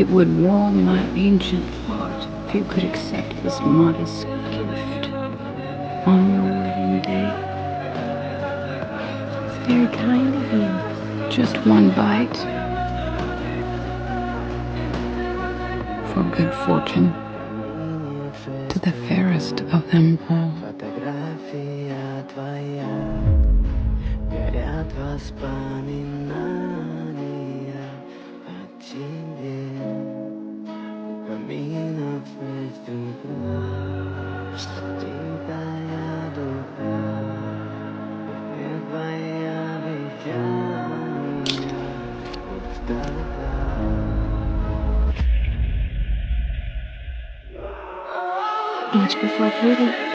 It would warm my ancient heart if you could accept this modest gift on your wedding day. It's very kind of you. Just one bite for good fortune to the fairest of them all. Фотография твоя, горят воспоминания о тебе. Каминов выступла, скрытая душа, где твоя обещания пустота. Much before 30.